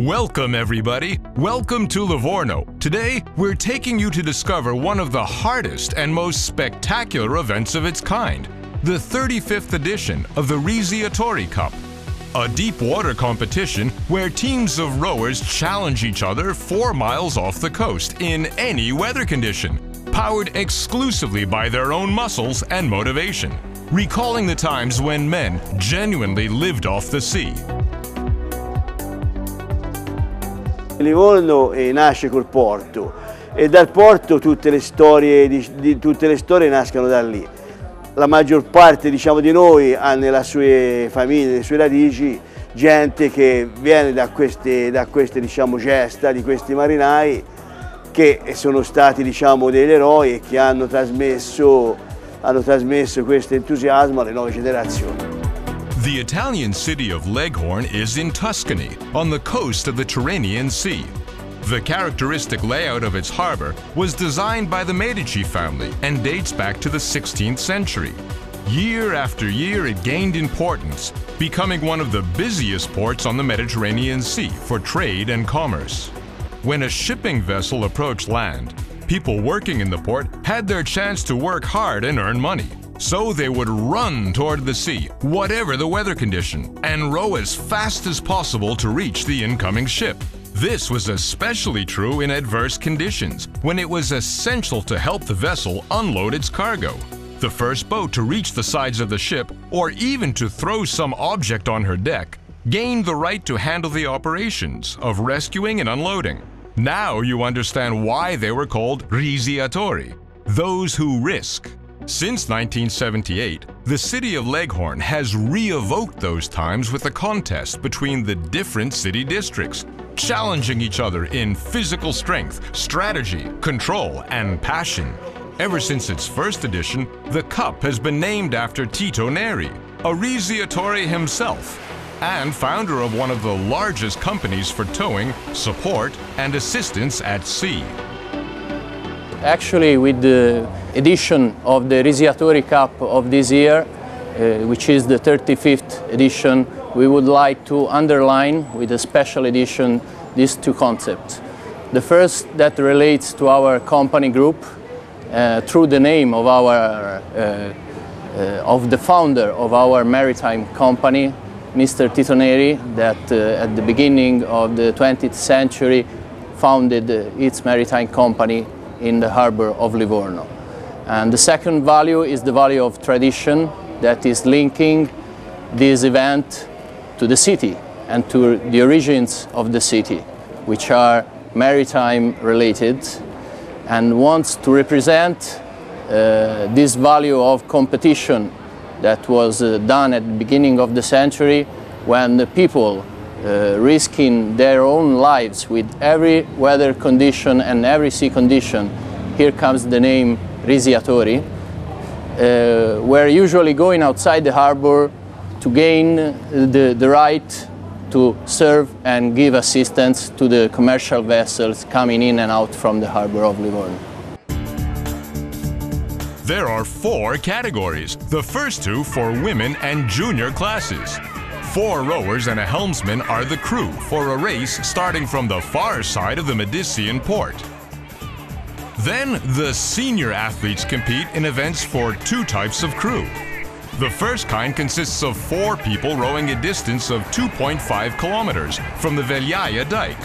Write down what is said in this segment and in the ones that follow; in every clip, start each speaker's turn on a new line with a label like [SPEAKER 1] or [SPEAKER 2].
[SPEAKER 1] Welcome everybody! Welcome to Livorno. Today, we're taking you to discover one of the hardest and most spectacular events of its kind, the 35th edition of the Risi'atori Cup, a deep water competition where teams of rowers challenge each other 4 miles off the coast in any weather condition, powered exclusively by their own muscles and motivation, recalling the times when men genuinely lived off the sea.
[SPEAKER 2] Livorno nasce col porto e dal porto tutte le storie nascono da lì. La maggior parte, diciamo, di noi ha nelle sue famiglie, nelle sue radici, gente che viene da queste diciamo, gesta di questi marinai che sono stati, diciamo, degli eroi e che hanno trasmesso questo entusiasmo alle nuove generazioni.
[SPEAKER 1] The Italian city of Leghorn is in Tuscany, on the coast of the Tyrrhenian Sea. The characteristic layout of its harbor was designed by the Medici family and dates back to the 16th century. Year after year it gained importance, becoming one of the busiest ports on the Mediterranean Sea for trade and commerce. When a shipping vessel approached land, people working in the port had their chance to work hard and earn money. So they would run toward the sea, whatever the weather condition, and row as fast as possible to reach the incoming ship. This was especially true in adverse conditions, when it was essential to help the vessel unload its cargo. The first boat to reach the sides of the ship, or even to throw some object on her deck, gained the right to handle the operations of rescuing and unloading. Now you understand why they were called Risi'atori, those who risk. Since 1978, the city of Leghorn has re-evoked those times with a contest between the different city districts, challenging each other in physical strength, strategy, control, and passion. Ever since its first edition, the Cup has been named after Tito Neri, a Risi'atori himself, and founder of one of the largest companies for towing, support, and assistance at sea.
[SPEAKER 3] Actually, with the edition of the Risi'atori Cup of this year, which is the 35th edition, we would like to underline with a special edition these two concepts. The first that relates to our company group through the name of the founder of our maritime company, Mr. Tito Neri, that at the beginning of the 20th century founded its maritime company in the harbor of Livorno. And the second value is the value of tradition that is linking this event to the city and to the origins of the city, which are maritime related, and wants to represent this value of competition that was done at the beginning of the century, when the people risking their own lives with every weather condition and every sea condition. Here comes the name Risi'atori, were usually going outside the harbor to gain the right to serve and give assistance to the commercial vessels coming in and out from the harbor of Livorno.
[SPEAKER 1] There are 4 categories, the first 2 for women and junior classes. 4 rowers and a helmsman are the crew for a race starting from the far side of the Medician port. Then the senior athletes compete in events for 2 types of crew. The first kind consists of 4 people rowing a distance of 2.5 kilometers from the Veliaia dike.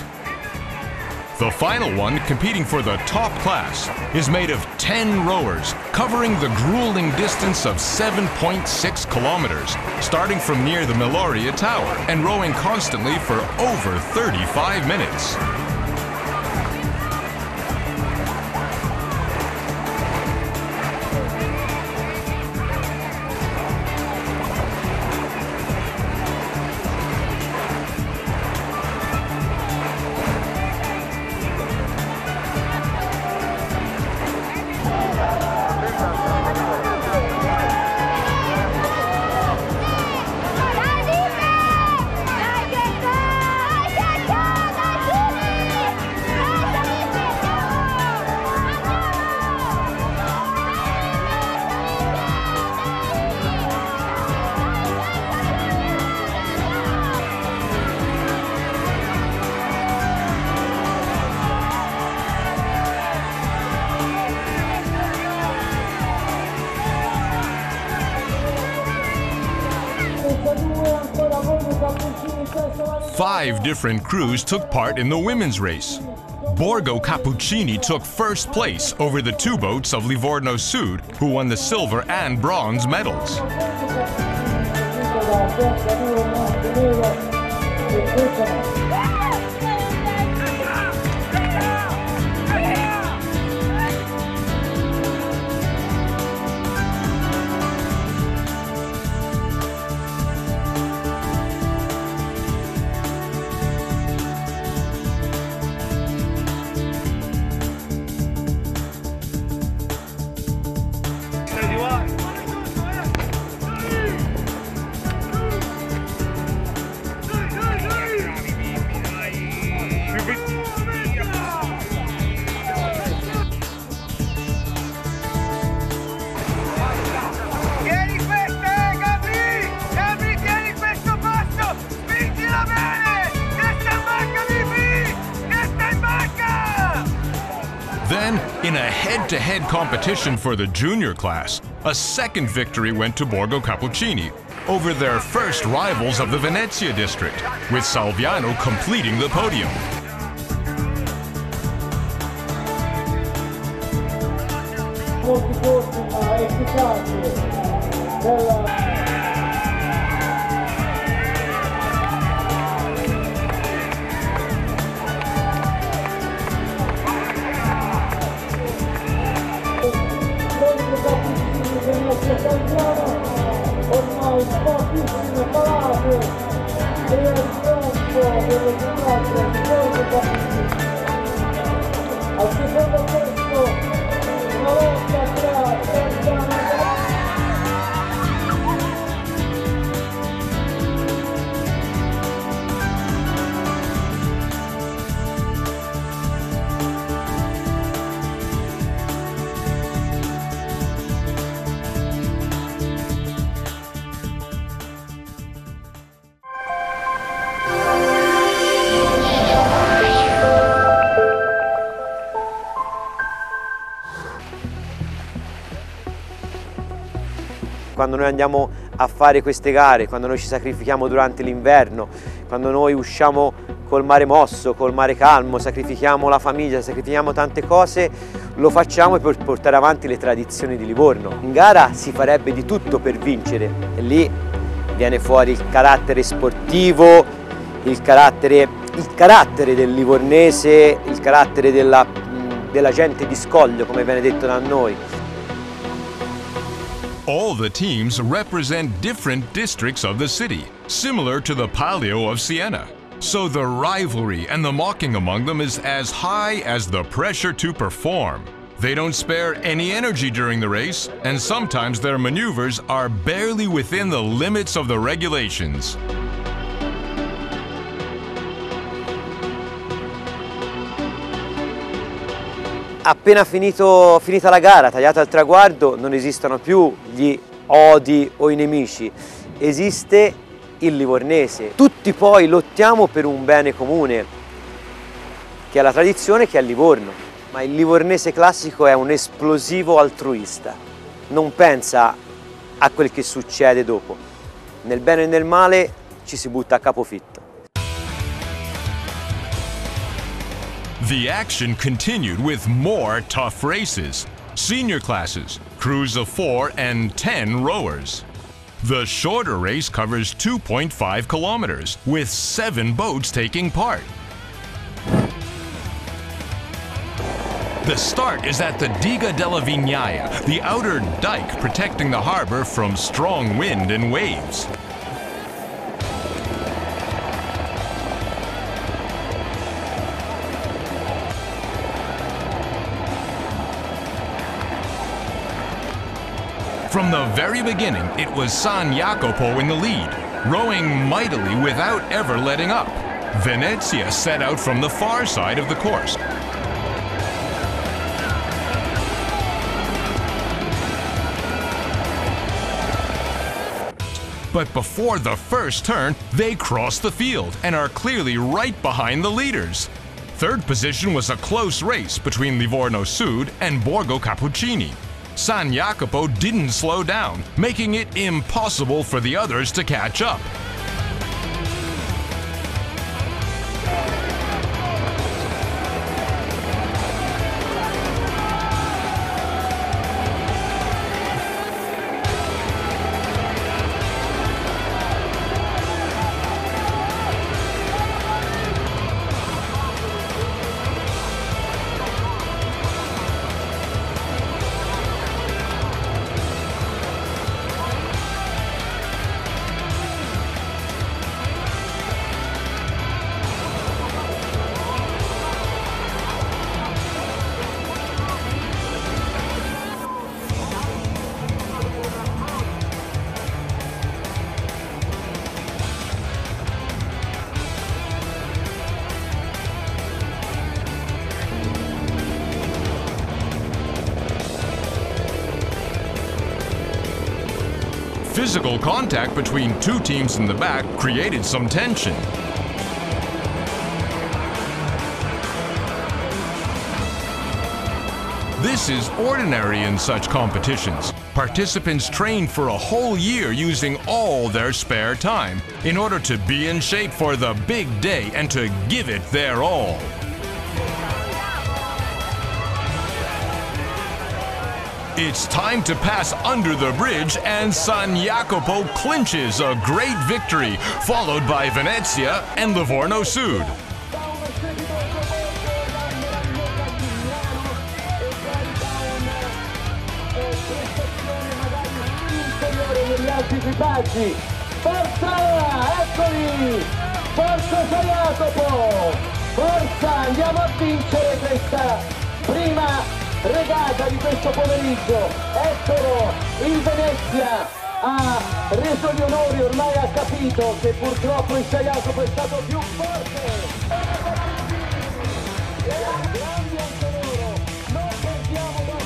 [SPEAKER 1] The final one, competing for the top class, is made of 10 rowers, covering the grueling distance of 7.6 kilometers, starting from near the Meloria Tower and rowing constantly for over 35 minutes. 5 different crews took part in the women's race. Borgo Cappuccini took first place over the 2 boats of Livorno Sud, who won the silver and bronze medals. Then, in a head-to-head competition for the junior class, a second victory went to Borgo Cappuccini over their first rivals of the Venezia district, with Salviano completing the podium.
[SPEAKER 4] Quando noi andiamo a fare queste gare, quando noi ci sacrifichiamo durante l'inverno, quando noi usciamo col mare mosso, col mare calmo, sacrifichiamo la famiglia, sacrifichiamo tante cose, lo facciamo per portare avanti le tradizioni di Livorno. In gara si farebbe di tutto per vincere e lì viene fuori il carattere sportivo, il carattere del livornese, il carattere della gente di scoglio, come viene detto da noi.
[SPEAKER 1] All the teams represent different districts of the city, similar to the Palio of Siena. So the rivalry and the mocking among them is as high as the pressure to perform. They don't spare any energy during the race, and sometimes their maneuvers are barely within the limits of the regulations.
[SPEAKER 4] Appena finita la gara, tagliata al traguardo, non esistono più gli odi o i nemici, esiste il livornese. Tutti poi lottiamo per un bene comune, che è la tradizione, che è Livorno. Ma il livornese classico è un esplosivo altruista, non pensa a quel che succede dopo. Nel bene e nel male ci si butta a capofitto.
[SPEAKER 1] The action continued with more tough races. Senior classes, crews of 4 and 10 rowers. The shorter race covers 2.5 kilometers, with 7 boats taking part. The start is at the Diga della Vignaia, the outer dike protecting the harbor from strong wind and waves. From the very beginning, it was San Jacopo in the lead, rowing mightily without ever letting up. Venezia set out from the far side of the course. But before the first turn, they cross the field and are clearly right behind the leaders. Third position was a close race between Livorno Sud and Borgo Cappuccini. San Jacopo didn't slow down, making it impossible for the others to catch up. physical contact between two teams in the back created some tension. This is ordinary in such competitions. Participants train for a whole year using all their spare time in order to be in shape for the big day and to give it their all. It's time to pass under the bridge, and San Jacopo clinches a great victory, followed by Venezia and Livorno Sud.
[SPEAKER 5] Forza, eccoli! Forza San Jacopo! Forza, andiamo a vincere questa prima regata di questo pomeriggio. Eccolo, il Venezia ha reso gli onori, ormai ha capito che purtroppo il San Jacopo è stato più forte. Grandi anche loro, non perdiamo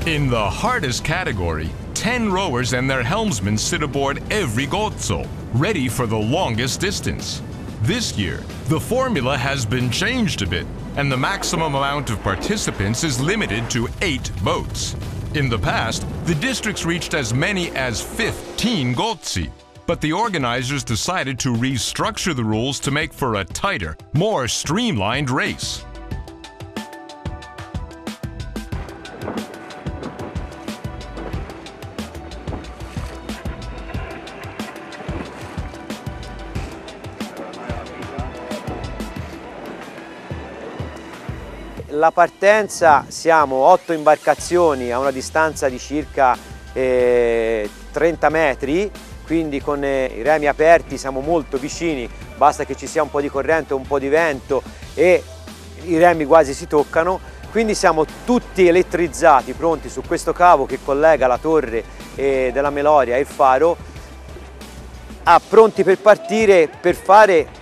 [SPEAKER 1] In the hardest category, 10 rowers and their helmsmen sit aboard every gozzo, ready for the longest distance. This year, the formula has been changed a bit, and the maximum amount of participants is limited to 8 boats. In the past, the districts reached as many as 15 gozzi, but the organizers decided to restructure the rules to make for a tighter, more streamlined race.
[SPEAKER 4] La partenza, siamo 8 imbarcazioni a una distanza di circa 30 metri, quindi con i remi aperti siamo molto vicini, basta che ci sia un po' di corrente, un po' di vento e i remi quasi si toccano, quindi siamo tutti elettrizzati, pronti su questo cavo che collega la torre della Meloria e il faro, pronti per partire, per fare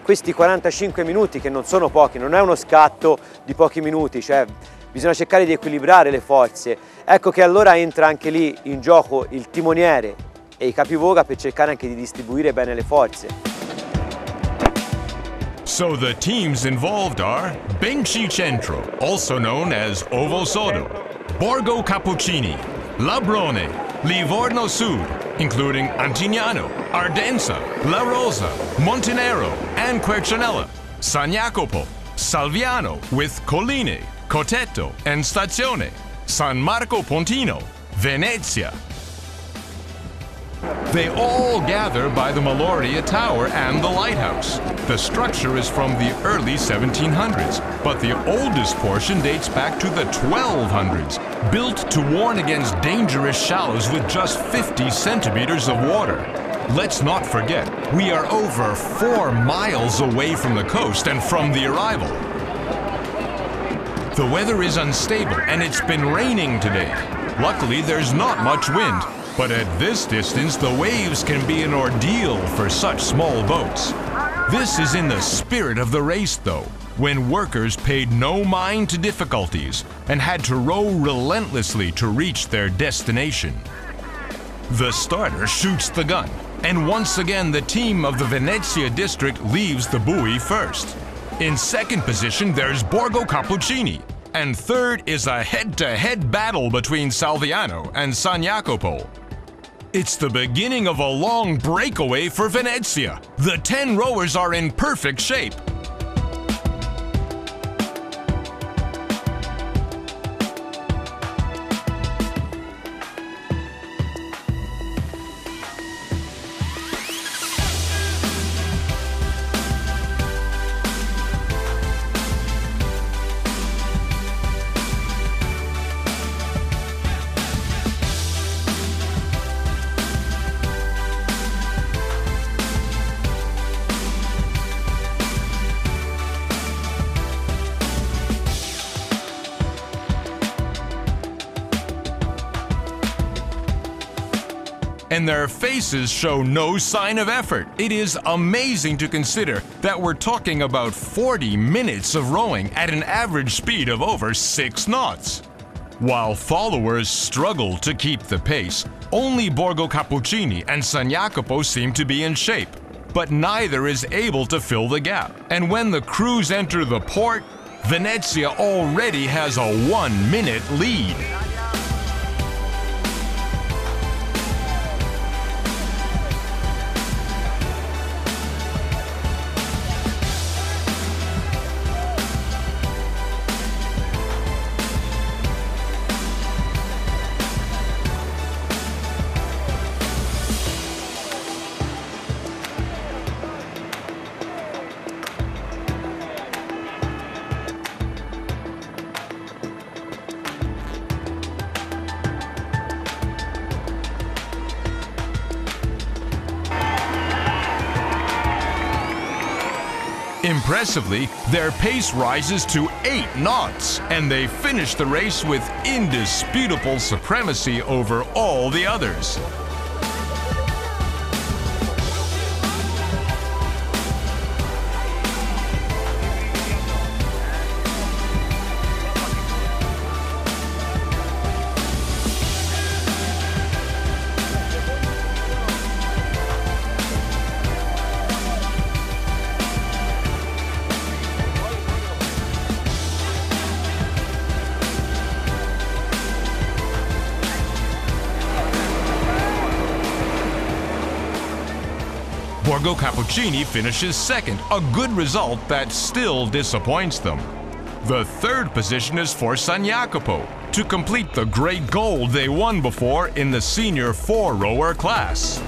[SPEAKER 4] questi 45 minuti che non sono pochi, non è uno scatto di pochi minuti, cioè bisogna cercare di equilibrare le forze. Ecco che allora entra anche lì in gioco il timoniere e i capivoga per cercare anche di distribuire bene le forze.
[SPEAKER 1] So the teams involved are Benci Centro, also known as Ovo Sodo, Borgo Cappuccini, Labrone, Livorno Sud, including Antignano, Ardenza, La Rosa, Montenero, and Quercianella, San Jacopo, Salviano with Colline, Cotetto, and Stazione, San Marco Pontino, Venezia. They all gather by the Meloria Tower and the lighthouse. The structure is from the early 1700s, but the oldest portion dates back to the 1200s, built to warn against dangerous shallows with just 50 centimeters of water. Let's not forget, we are over 4 miles away from the coast and from the arrival. The weather is unstable and it's been raining today. Luckily, there's not much wind, but at this distance, the waves can be an ordeal for such small boats. This is in the spirit of the race, though, when workers paid no mind to difficulties and had to row relentlessly to reach their destination. The starter shoots the gun, and once again the team of the Venezia district leaves the buoy first. In second position, there's Borgo Cappuccini, and third is a head-to-head battle between Salviano and San Jacopo. It's the beginning of a long breakaway for Venezia. The 10 rowers are in perfect shape. and their faces show no sign of effort. It is amazing to consider that we're talking about 40 minutes of rowing at an average speed of over 6 knots. While followers struggle to keep the pace, only Borgo Cappuccini and San Jacopo seem to be in shape, but neither is able to fill the gap. And when the crews enter the port, Venezia already has a 1-minute lead. Impressively, their pace rises to 8 knots, and they finish the race with indisputable supremacy over all the others. Borgo Cappuccini finishes second, a good result that still disappoints them. The third position is for San Jacopo, to complete the great gold they won before in the senior 4-rower class.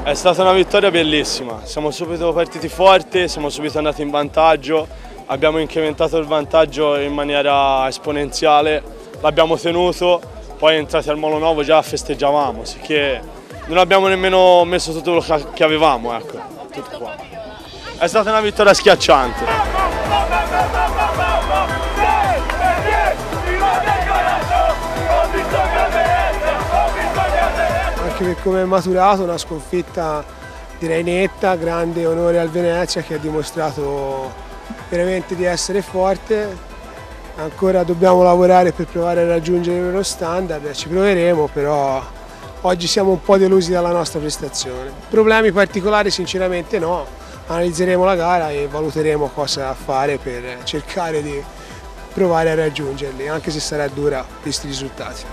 [SPEAKER 6] È stata una vittoria bellissima, siamo subito partiti forte, siamo subito andati in vantaggio, abbiamo incrementato il vantaggio in maniera esponenziale, l'abbiamo tenuto, poi entrati al Molo Nuovo già festeggiavamo, sicché non abbiamo nemmeno messo tutto quello che avevamo, ecco, tutto qua. È stata una vittoria schiacciante.
[SPEAKER 7] Per come è maturato, una sconfitta direi netta, grande onore al Venezia che ha dimostrato veramente di essere forte. Ancora dobbiamo lavorare per provare a raggiungere il loro standard, ci proveremo, però oggi siamo un po' delusi dalla nostra prestazione. Problemi particolari sinceramente no, analizzeremo la gara e valuteremo cosa fare per cercare di provare a raggiungerli, anche se sarà dura visti i risultati.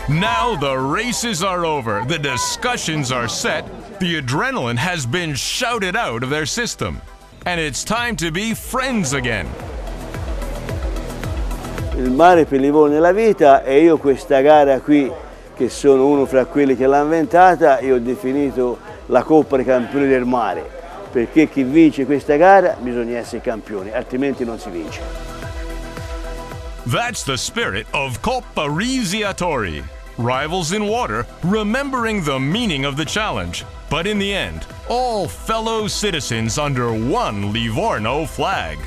[SPEAKER 1] Now the races are over, the discussions are set, the adrenaline has been shouted out of their system, and it's time to be friends again.
[SPEAKER 2] Il mare per Livorno è la vita e io questa gara qui, che sono uno fra quelli che l'ha inventata, io ho definito la coppa dei campioni del mare, perché chi vince questa gara bisogna essere campioni, altrimenti non si vince.
[SPEAKER 1] That's the spirit of Coppa Risi'atori. Rivals in water, remembering the meaning of the challenge, but in the end, all fellow citizens under one Livorno flag.